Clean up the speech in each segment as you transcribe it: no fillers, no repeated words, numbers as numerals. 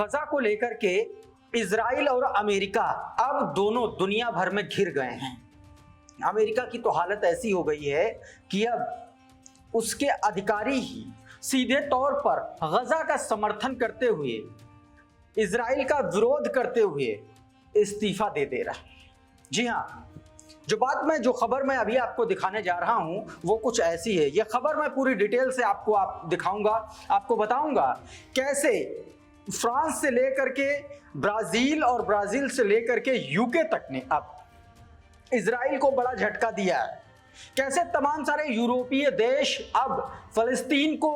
गजा को लेकर के इजराइल और अमेरिका अब दोनों दुनिया भर में घिर गए हैं। अमेरिका की तो हालत ऐसी हो गई है कि अब उसके अधिकारी ही सीधे तौर पर गजा का समर्थन करते हुए, इजराइल का विरोध करते हुए इस्तीफा दे रहा है। जी हाँ, जो खबर मैं अभी आपको दिखाने जा रहा हूं वो कुछ ऐसी है। ये खबर मैं पूरी डिटेल से आपको दिखाऊंगा, आपको बताऊंगा कैसे फ्रांस से लेकर के ब्राजील और ब्राजील से लेकर के यूके तक ने अब इजराइल को बड़ा झटका दिया है। कैसे तमाम सारे यूरोपीय देश अब फलस्तीन को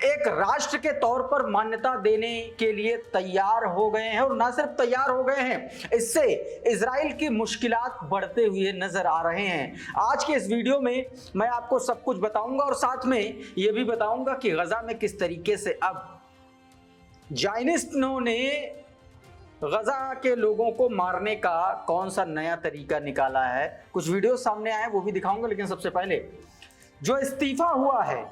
एक राष्ट्र के तौर पर मान्यता देने के लिए तैयार हो गए हैं, और न सिर्फ तैयार हो गए हैं, इससे इजराइल की मुश्किलात बढ़ते हुए नजर आ रहे हैं। आज के इस वीडियो में मैं आपको सब कुछ बताऊंगा और साथ में यह भी बताऊंगा कि गजा में किस तरीके से अब जायनिस्टों ने गजा के लोगों को मारने का कौन सा नया तरीका निकाला है। कुछ वीडियो सामने आए वो भी दिखाऊंगा, लेकिन सबसे पहले जो इस्तीफा हुआ है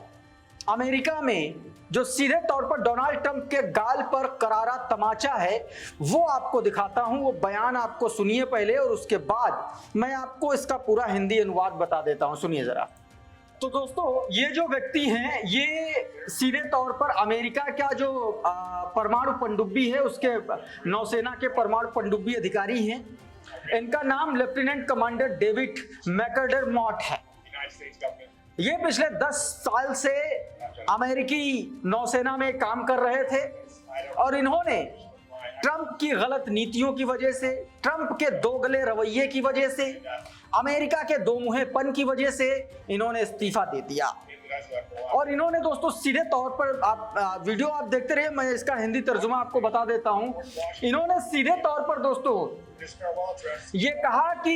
अमेरिका में, जो सीधे तौर पर डोनाल्ड ट्रंप के गाल पर करारा तमाचा है, वो आपको दिखाता हूं। वो बयान आपको सुनिए पहले, और उसके बाद मैं आपको इसका पूरा हिंदी अनुवाद बता देता हूं। सुनिए जरा। तो दोस्तों, ये जो व्यक्ति हैं ये सीधे तौर पर अमेरिका का जो परमाणु पनडुब्बी है उसके नौसेना के परमाणु पनडुब्बी अधिकारी हैं। इनका नाम लेफ्टिनेंट कमांडर डेविड मैकडरमॉट है। ये पिछले 10 साल से अमेरिकी नौसेना में काम कर रहे थे, और इन्होंने ट्रंप की गलत नीतियों की वजह से, ट्रंप के दोगले रवैये की वजह से, अमेरिका के दोमुहेपन की वजह से इन्होंने इस्तीफा दे दिया। और इन्होंने दोस्तों सीधे तौर पर, आप वीडियो आप देखते रहिए, मैं इसका हिंदी तर्जुमा आपको बता देता हूं। इन्होंने सीधे तौर पर दोस्तों ये कहा कि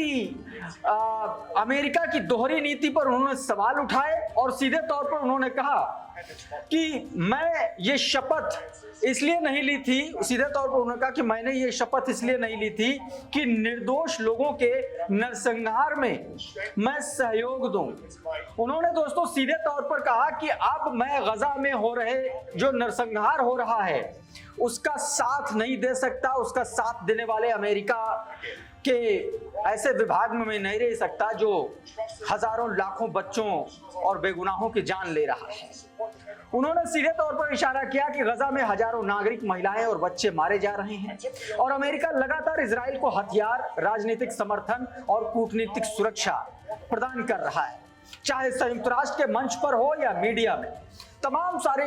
अमेरिका की दोहरी नीति पर उन्होंने सवाल उठाए, और सीधे तौर पर उन्होंने कहा कि मैं ये शपथ इसलिए नहीं ली थी, सीधे तौर पर उन्होंने कहा कि मैंने ये शपथ इसलिए नहीं ली थी कि निर्दोष लोगों के नरसंहार में मैं सहयोग दूं। उन्होंने दोस्तों सीधे तौर पर कहा कि अब मैं गजा में हो रहे जो नरसंहार हो रहा है उसका साथ नहीं दे सकता, उसका साथ देने वाले अमेरिका के ऐसे विभाग में मैं नहीं रह सकता जो हजारों लाखों बच्चों और बेगुनाहों की जान ले रहा है। उन्होंने सीधे तौर पर इशारा किया कि गजा में हजारों नागरिक, महिलाएं और बच्चे मारे जा रहे हैं, और अमेरिका लगातार इजराइल को हथियार, राजनीतिक समर्थन और कूटनीतिक सुरक्षा प्रदान कर रहा है, चाहे संयुक्त राष्ट्र के मंच पर हो या मीडिया में। तमाम सारे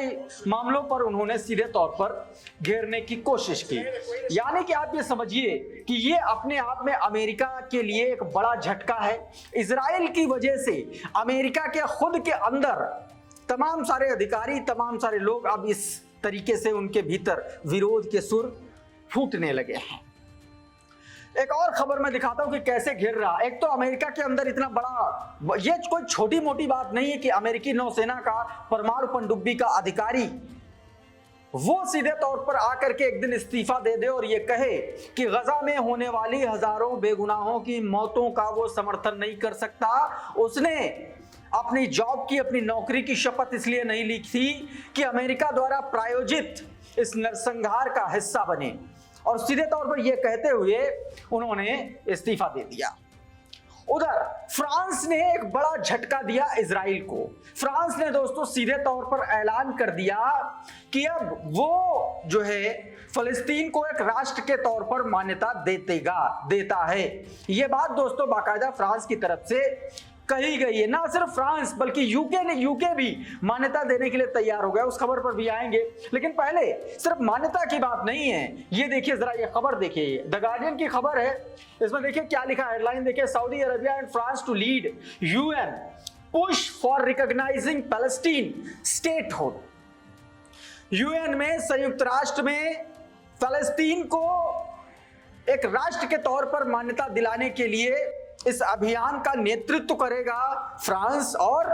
मामलों पर उन्होंने सीधे तौर पर घेरने की कोशिश की। यानी कि आप ये समझिए कि ये अपने आप में अमेरिका के लिए एक बड़ा झटका है। इजराइल की वजह से अमेरिका के खुद के अंदर तमाम सारे अधिकारी, तमाम सारे लोग अब इस तरीके से उनके भीतर विरोध के सुर फूटने लगे हैं। एक और खबर मैं दिखाता हूं कि कैसे घिर रहा। एक तो अमेरिका के अंदर इतना बड़ा, ये कोई छोटी मोटी बात नहीं है कि अमेरिकी नौसेना का परमाणु पनडुब्बी का अधिकारी वो सीधे तौर पर आकर के एक दिन इस्तीफा दे दे और ये कहे कि गजा में होने वाली हजारों बेगुनाहों की मौतों का वो समर्थन नहीं कर सकता। उसने अपनी जॉब की, अपनी नौकरी की शपथ इसलिए नहीं ली थी कि अमेरिका द्वारा प्रायोजित इस नरसंहार का हिस्सा बने, और सीधे तौर पर यह कहते हुए उन्होंने इस्तीफा दे दिया। उधर फ्रांस ने एक बड़ा झटका दिया इजराइल को। फ्रांस ने दोस्तों सीधे तौर पर ऐलान कर दिया कि अब वो जो है फलस्तीन को एक राष्ट्र के तौर पर मान्यता देता है। यह बात दोस्तों बाकायदा फ्रांस की तरफ से कही गई है। ना सिर्फ फ्रांस बल्कि यूके भी मान्यता देने के लिए तैयार हो गया। उस खबर पर भी आएंगे, लेकिन पहले सिर्फ मान्यता की बात नहीं है। ये देखिए जरा, ये खबर देखिए, द गार्डियन की खबर है। इसमें देखिए क्या लिखा है, हेडलाइन देखिए, Saudi Arabia and France to lead UN push for recognising Palestine statehood. UN में, संयुक्त राष्ट्र में फलस्तीन को एक राष्ट्र के तौर पर मान्यता दिलाने के लिए इस अभियान का नेतृत्व करेगा फ्रांस और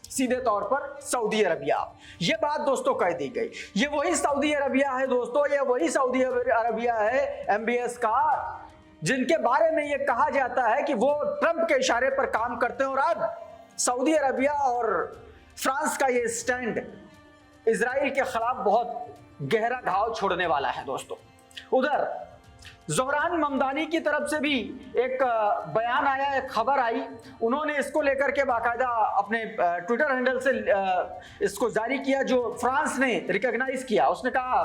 सीधे तौर पर सऊदी अरबिया। यह बात दोस्तों कह दी गई। ये वही सऊदी अरबिया है दोस्तों, ये वही सऊदी अरबिया है एमबीएस का, जिनके बारे में यह कहा जाता है कि वो ट्रंप के इशारे पर काम करते हैं। और अब सऊदी अरबिया और फ्रांस का ये स्टैंड इजराइल के खिलाफ बहुत गहरा घाव छोड़ने वाला है दोस्तों। उधर ज़ोहरान ममदानी की तरफ से भी एक बयान आया, एक खबर आई, उन्होंने इसको लेकर के बाकायदा अपने ट्विटर हैंडल से इसको जारी किया, जो फ्रांस ने रिकॉग्नाइज किया। उसने कहा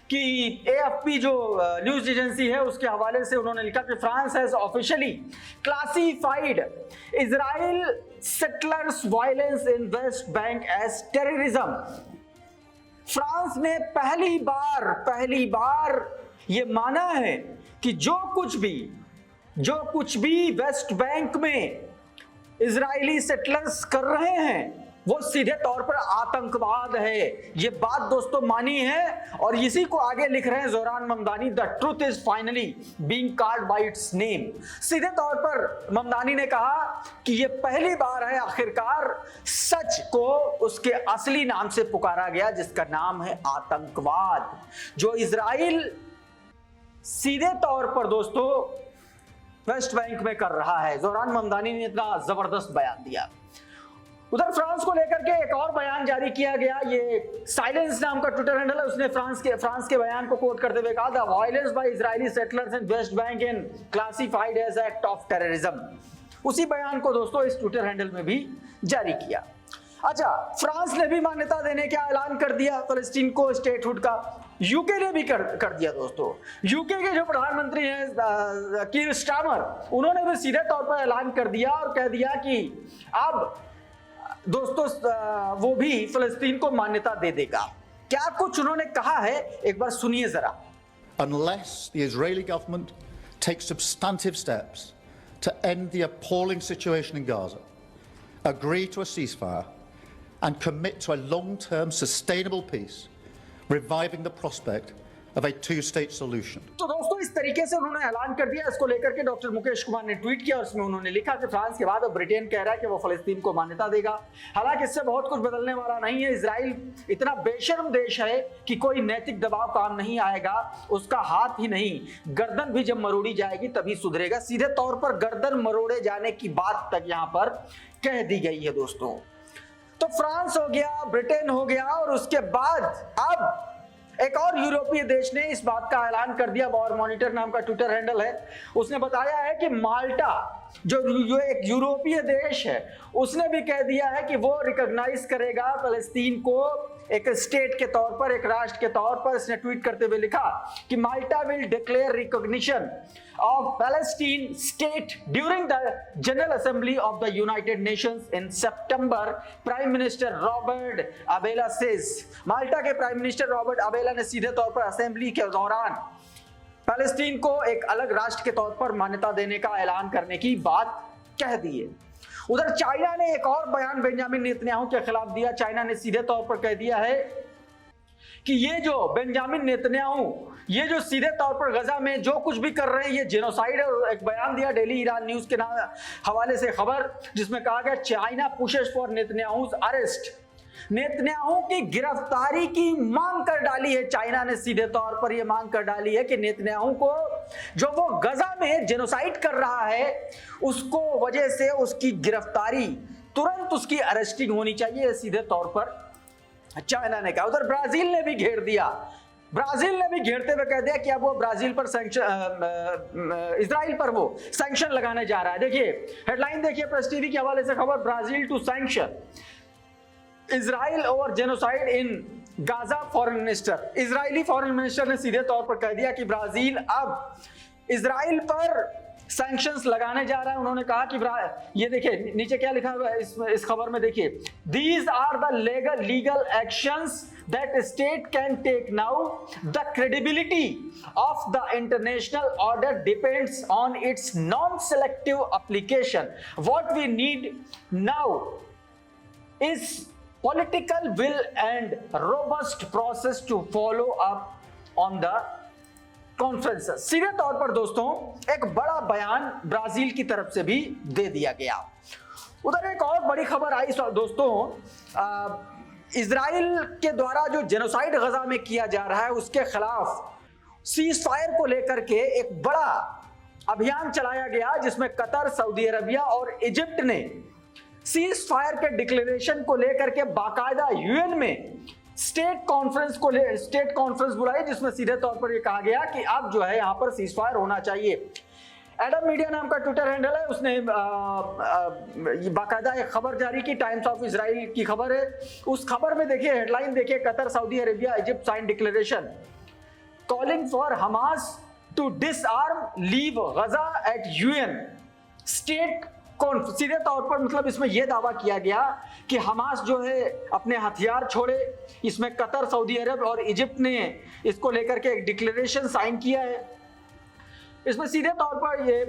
कि एएफपी जो न्यूज एजेंसी है उसके हवाले से उन्होंने लिखा कि France has officially classified Israel settlers violence in West Bank as terrorism. France ने पहली बार ये माना है कि जो कुछ भी वेस्ट बैंक में इजरायली सेटलर्स कर रहे हैं वो सीधे तौर पर आतंकवाद है। ये बात दोस्तों मानी है और इसी को आगे लिख रहे हैं Zohran Mamdani, the truth is finally being called by it's name. सीधे तौर पर ममदानी ने कहा कि ये पहली बार है आखिरकार सच को उसके असली नाम से पुकारा गया, जिसका नाम है आतंकवाद, जो इजराइल सीधे तौर पर दोस्तों वेस्ट बैंक में कर रहा है। ज़ोहरान ममदानी ने इतना जबरदस्त बयान दिया। उधर फ्रांस को लेकर के एक और बयान जारी किया गया, ये साइलेंस नाम का ट्विटर हैंडल है, उसने फ्रांस के बयान को कोट करते हुए कहा, the violence by Israeli settlers in West Bank in classified as act of terrorism. उसी बयान को दोस्तों इस ट्विटर हैंडल में भी जारी किया। अच्छा, फ्रांस ने भी मान्यता देने का ऐलान कर दिया फलस्तीन को स्टेटहुड का। यूके ने भी कर दिया दोस्तों। यूके के जो प्रधानमंत्री हैं कीर स्टारमर, उन्होंने भी सीधे तौर पर ऐलान कर दिया और कह दिया कि अब दोस्तों वो भी फलस्तीन को मान्यता दे देगा। क्या कुछ उन्होंने कहा है, एक बार सुनिए जरा। Unless the Israeli government takes substantive steps to end the appalling situation in Gaza, agree to a ceasefire and commit to a long-term sustainable peace, reviving the prospect of a two-state solution. तो दोस्तों इस तरीके से उन्होंने ऐलान कर दिया। इसको लेकर के डॉक्टर मुकेश कुमार ने ट्वीट किया, उसमें उन्होंने लिखा कि फ्रांस के बाद अब ब्रिटेन कह रहा है कि वो फलस्तीन को मान्यता देगा। हालांकि इससे बहुत कुछ बदलने वाला नहीं है। इजराइल इतना बेशर्म देश है कि कोई नैतिक दबाव काम नहीं आएगा, उसका हाथ ही नहीं गर्दन भी जब मरोड़ी जाएगी तभी सुधरेगा। सीधे तौर पर गर्दन मरोड़े जाने की बात तक यहाँ पर कह दी गई है दोस्तों। तो फ्रांस हो गया, ब्रिटेन हो गया, और उसके बाद अब एक और यूरोपीय देश ने इस बात का ऐलान कर दिया। वॉर मॉनिटर नाम का ट्विटर हैंडल है, उसने बताया है कि माल्टा जो एक यूरोपीय देश है, उसने भी कह दिया है कि वो रिकॉग्नाइज करेगा फलस्तीन को एक स्टेट के तौर पर, एक राष्ट्र के तौर पर। इसने ट्वीट करते हुए लिखा कि Malta will declare recognition of Palestine state during the General Assembly of the United Nations in September, Prime Minister Robert Abela says। माल्टा के प्राइम मिनिस्टर रॉबर्ट अबेला ने सीधे तौर पर असेंबली के दौरान पैलेस्टीन को एक अलग राष्ट्र के तौर पर मान्यता देने का ऐलान करने की बात कह दी है। उधर चाइना ने एक और बयान बेंजामिन नेतन्याहू के खिलाफ दिया। चाइना ने सीधे तौर पर कह दिया है कि ये जो बेंजामिन नेतन्याहू, ये जो सीधे तौर पर गजा में जो कुछ भी कर रहे हैं ये जेनोसाइड है। और एक बयान दिया डेली ईरान न्यूज के हवाले से खबर, जिसमें कहा गया China pushes for Netanyahu's arrest. Netanyahu की गिरफ्तारी की मांग कर डाली है। चाइना ने सीधे तौर पर यह मांग कर डाली है कि नेतन्याहू को, जो वो गजा में जेनोसाइड कर रहा है, उसको वजह से उसकी गिरफ्तारी, तुरंत उसकी अरेस्टिंग होनी चाहिए, सीधे तौर पर चाइना ने कहा। उधर ब्राजील ने भी घेर दिया। ब्राजील ने भी घेरते हुए कह दिया कि अब वो ब्राजील पर इजराइल पर वो सैंक्शन लगाने जा रहा है। देखिए हेडलाइन देखिए प्रेस टीवी के हवाले से खबर, Brazil to sanction Israel over genocide in Gaza. Foreign minister, Israeli foreign minister ने सीधे तौर पर कह दिया कि ब्राजील अब इजराइल पर सैंक्शंस लगाने जा रहा है। उन्होंने कहा कि ये देखिए नीचे क्या लिखा हुआ है इस खबर में, देखिए, these are the legal actions that state can take now, the credibility of the international order depends on its non selective application. What we need now is political will and robust process to follow up on the conference. सीधे तौर पर दोस्तों एक बड़ा बयान Brazil की तरफ से भी दे दिया गया। उधर एक और बड़ी खबर आई दोस्तों, इजराइल के द्वारा जो जेनोसाइड गजा में किया जा रहा है उसके खिलाफ सीज फायर को लेकर के एक बड़ा अभियान चलाया गया, जिसमें कतर, सऊदी अरबिया और इजिप्ट ने सीज फायर के डिक्लेरेशन को लेकर के बाकायदा यूएन में स्टेट कॉन्फ्रेंस बुलाई, जिसमें सीधे तौर पर यह कहा गया कि अब जो है यहां पर सीज फायर होना चाहिए। एडम मीडिया नाम का ट्विटर हैंडल है, उसने बाकायदा एक खबर जारी की, टाइम्स ऑफ इजराइल की खबर है। उस खबर में देखिए हेडलाइन देखिए, Qatar, Saudi Arabia, Egypt sign declaration calling for Hamas to disarm leave Gaza at UN state. सीधे तौर पर मतलब इसमें यह दावा किया गया कि हमास जो है अपने हथियार छोड़े। इसमें कतर, सऊदी अरब और इजिप्ट ने इसको लेकर के एक डिक्लेरेशन साइन किया है। इसमें सीधे तौर पर ये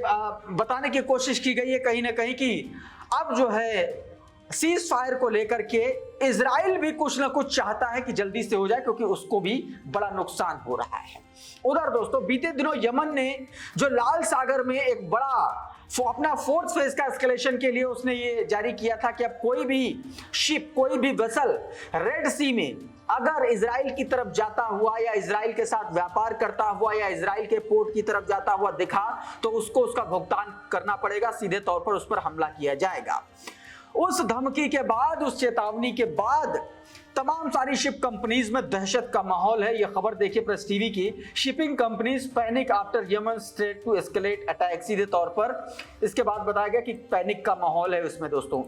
बताने की कोशिश की गई है कहीं ना कहीं कि अब जो है सीज फायर को लेकर के इजराइल भी कुछ ना कुछ चाहता है कि जल्दी से हो जाए, क्योंकि उसको भी बड़ा नुकसान हो रहा है। उधर दोस्तों बीते दिनों यमन ने जो लाल सागर में एक बड़ा अपना फोर्थ फेज का एस्केलेशन के लिए उसने ये जारी किया था कि अब कोई भी शिप, कोई भी वेसल रेड सी में अगर इजराइल की तरफ जाता हुआ या इजराइल के साथ व्यापार करता हुआ या इजराइल के पोर्ट की तरफ जाता हुआ दिखा तो उसको उसका भुगतान करना पड़ेगा, सीधे तौर पर उस पर हमला किया जाएगा। उस धमकी के बाद, उस चेतावनी के बाद तमाम सारी शिप कंपनीज में दहशत का माहौल है। यह खबर देखिए प्रेस टीवी की, shipping companies panic after Yemen state to escalate attack. सीधे तौर पर इसके बाद बताया गया कि पैनिक का माहौल है उसमें दोस्तों।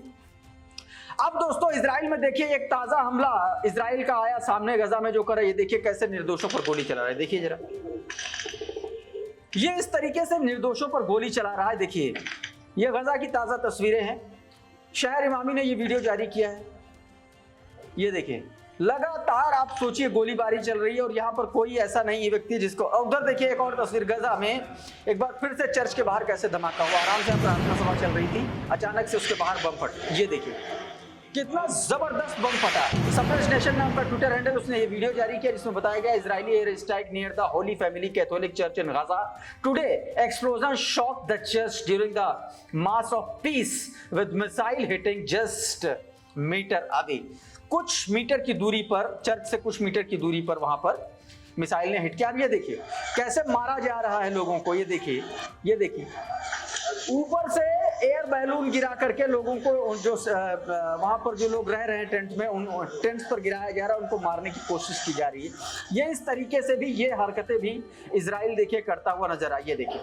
अब दोस्तों इजराइल में देखिए एक ताजा हमला इजराइल का आया सामने, गजा में जो कर रहा है। ये देखिए कैसे निर्दोषों पर गोली चला रहा है, देखिए जरा, ये इस तरीके से निर्दोषों पर गोली चला रहा है। देखिए ये गजा की ताजा तस्वीरें हैं, शहर इमामी ने ये वीडियो जारी किया है। ये देखिए लगातार आप सोचिए गोलीबारी चल रही है और यहाँ पर कोई ऐसा नहीं है व्यक्ति जिसको। उधर देखिए एक और तस्वीर, गजा में एक बार फिर से चर्च के बाहर कैसे धमाका हुआ, आराम से प्रार्थना सभा चल रही थी, अचानक से उसके बाहर बम फटा। ये देखिए कितना जबरदस्त बम फटा। सफरेश नेशन नाम का ट्विटर हैंडल, उसने ये वीडियो जारी किया जिसमें बताया गया Israeli air strike near the holy family Catholic church in Gaza today, explosion shock the church during the mass of peace with missile hitting just metre away. कुछ मीटर की दूरी पर, चर्च से कुछ मीटर की दूरी पर वहां पर मिसाइल ने हिट किया। ये देखिए कैसे मारा जा रहा है लोगों को, ये देखिए, ये देखिए ऊपर से एयर बैलून गिरा करके लोगों को, जो वहां पर जो लोग रह रहे हैं टेंट में, उन टेंट्स पर गिराया जा रहा है, उनको मारने की कोशिश की जा रही है। ये इस तरीके से भी ये हरकतें भी इजराइल देखिए करता हुआ नजर आई। ये देखिए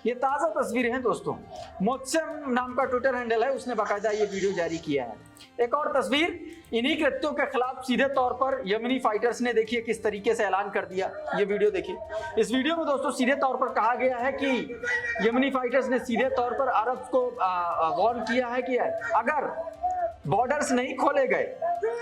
ये ताजा तस्वीरें हैं दोस्तों। मोत्सेम नाम का ट्विटर हैंडल है, उसने बाकायदा ये वीडियो जारी किया है। एक और तस्वीर, इन्हीं कृत्यों के खिलाफ सीधे तौर पर यमनी फाइटर्स ने देखिए किस तरीके से ऐलान कर दिया। ये वीडियो देखिए, इस वीडियो में दोस्तों सीधे तौर पर कहा गया है कि यमनी फाइटर्स ने सीधे तौर पर अरब को वार्न किया है कि अगर बॉर्डर्स नहीं खोले गए,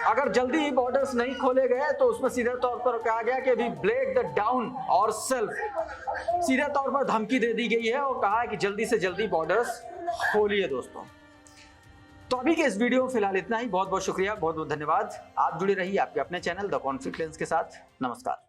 अगर जल्दी ही बॉर्डर्स नहीं खोले गए तो उसमें सीधे तौर पर कहा गया कि वी ब्रेक द डाउन और सेल्फ। सीधे तौर पर धमकी दे दी गई है और कहा है कि जल्दी से जल्दी बॉर्डर्स खोलिए दोस्तों। तो अभी के इस वीडियो में फिलहाल इतना ही। बहुत बहुत शुक्रिया, बहुत बहुत धन्यवाद। आप जुड़े रहिए आपके अपने चैनल द कॉन्फ्लिक्ट लेंस के साथ। नमस्कार।